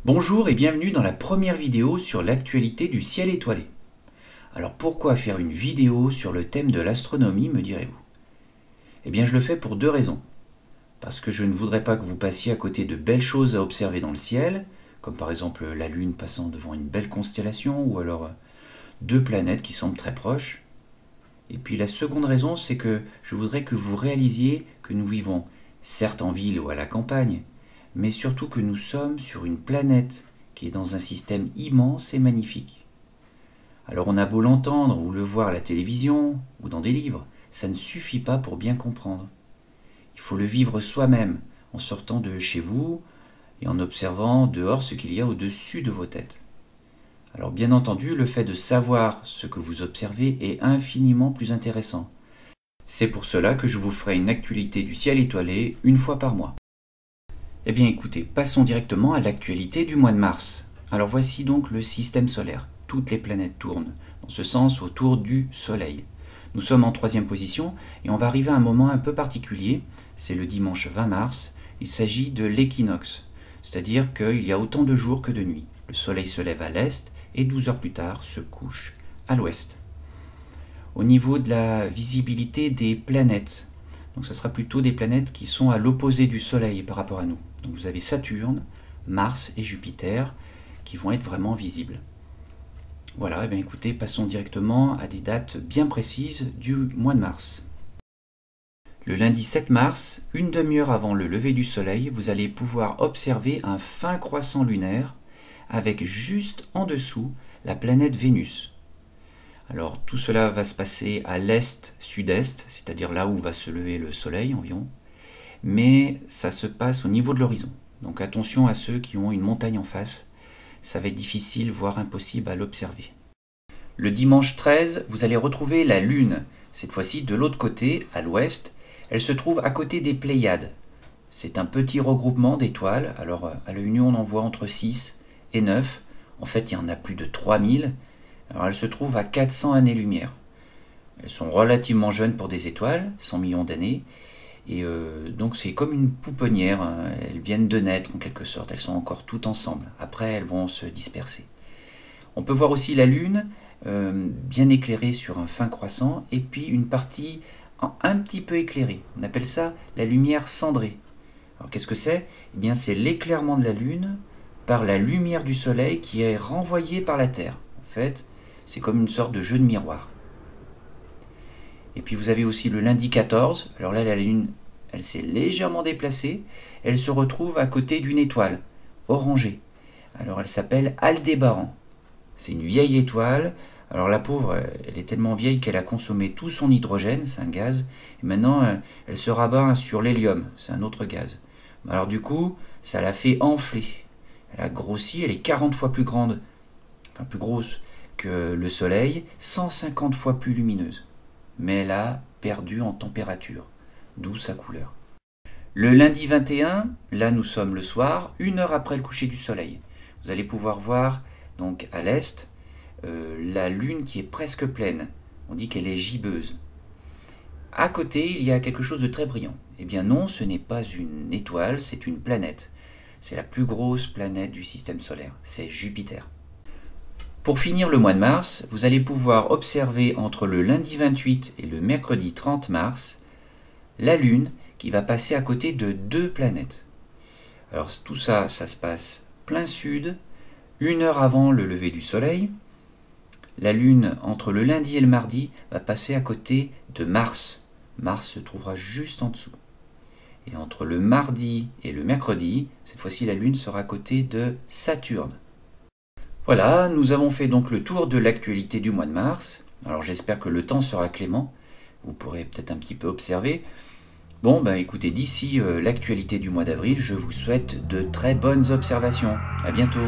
Bonjour et bienvenue dans la première vidéo sur l'actualité du ciel étoilé. Alors pourquoi faire une vidéo sur le thème de l'astronomie, me direz-vous? Eh bien je le fais pour deux raisons. Parce que je ne voudrais pas que vous passiez à côté de belles choses à observer dans le ciel, comme par exemple la Lune passant devant une belle constellation, ou alors deux planètes qui semblent très proches. Et puis la seconde raison, c'est que je voudrais que vous réalisiez que nous vivons, certes en ville ou à la campagne, mais surtout que nous sommes sur une planète qui est dans un système immense et magnifique. Alors on a beau l'entendre ou le voir à la télévision ou dans des livres, ça ne suffit pas pour bien comprendre. Il faut le vivre soi-même en sortant de chez vous et en observant dehors ce qu'il y a au-dessus de vos têtes. Alors bien entendu, le fait de savoir ce que vous observez est infiniment plus intéressant. C'est pour cela que je vous ferai une actualité du ciel étoilé une fois par mois. Eh bien écoutez, passons directement à l'actualité du mois de mars. Alors voici donc le système solaire. Toutes les planètes tournent, dans ce sens, autour du Soleil. Nous sommes en 3e position et on va arriver à un moment un peu particulier. C'est le dimanche 20 mars. Il s'agit de l'équinoxe, c'est-à-dire qu'il y a autant de jours que de nuits. Le Soleil se lève à l'est et 12 heures plus tard se couche à l'ouest. Au niveau de la visibilité des planètes, donc ce sera plutôt des planètes qui sont à l'opposé du Soleil par rapport à nous. Donc vous avez Saturne, Mars et Jupiter qui vont être vraiment visibles. Voilà, et bien écoutez, passons directement à des dates bien précises du mois de mars. Le lundi 7 mars, une demi-heure avant le lever du Soleil, vous allez pouvoir observer un fin croissant lunaire avec juste en dessous la planète Vénus. Alors tout cela va se passer à l'est-sud-est, c'est-à-dire là où va se lever le Soleil environ, mais ça se passe au niveau de l'horizon. Donc attention à ceux qui ont une montagne en face, ça va être difficile, voire impossible à l'observer. Le dimanche 13, vous allez retrouver la Lune, cette fois-ci de l'autre côté, à l'ouest. Elle se trouve à côté des Pléiades. C'est un petit regroupement d'étoiles, alors à l'œil nu on en voit entre 6 et 9. En fait, il y en a plus de 3000. Alors, elles se trouvent à 400 années-lumière. Elles sont relativement jeunes pour des étoiles, 100 millions d'années. Et donc, c'est comme une pouponnière. Hein. Elles viennent de naître, en quelque sorte. Elles sont encore toutes ensemble. Après, elles vont se disperser. On peut voir aussi la Lune, bien éclairée sur un fin croissant, et puis une partie un petit peu éclairée. On appelle ça la lumière cendrée. Alors, qu'est-ce que c'est? Eh bien, c'est l'éclairement de la Lune par la lumière du Soleil qui est renvoyée par la Terre. En fait, c'est comme une sorte de jeu de miroir. Et puis vous avez aussi le lundi 14. Alors là, la Lune, elle s'est légèrement déplacée. Elle se retrouve à côté d'une étoile, orangée. Alors elle s'appelle Aldébaran. C'est une vieille étoile. Alors la pauvre, elle est tellement vieille qu'elle a consommé tout son hydrogène, c'est un gaz. Et maintenant, elle se rabat sur l'hélium, c'est un autre gaz. Alors du coup, ça l'a fait enfler. Elle a grossi, elle est 40 fois plus grande, enfin plus grosse que le Soleil, 150 fois plus lumineuse. Mais elle a perdu en température, d'où sa couleur. Le lundi 21, là nous sommes le soir, 1 heure après le coucher du Soleil. Vous allez pouvoir voir donc à l'est la Lune qui est presque pleine. On dit qu'elle est gibbeuse. À côté, il y a quelque chose de très brillant. Eh bien non, ce n'est pas une étoile, c'est une planète. C'est la plus grosse planète du système solaire, c'est Jupiter. Pour finir le mois de mars, vous allez pouvoir observer entre le lundi 28 et le mercredi 30 mars la Lune qui va passer à côté de deux planètes. Alors tout ça, ça se passe plein sud, 1 heure avant le lever du Soleil. La Lune, entre le lundi et le mardi, va passer à côté de Mars. Mars se trouvera juste en dessous. Et entre le mardi et le mercredi, cette fois-ci la Lune sera à côté de Saturne. Voilà, nous avons fait donc le tour de l'actualité du mois de mars. Alors j'espère que le temps sera clément. Vous pourrez peut-être un petit peu observer. Bon, ben écoutez, d'ici l'actualité du mois d'avril, je vous souhaite de très bonnes observations. À bientôt.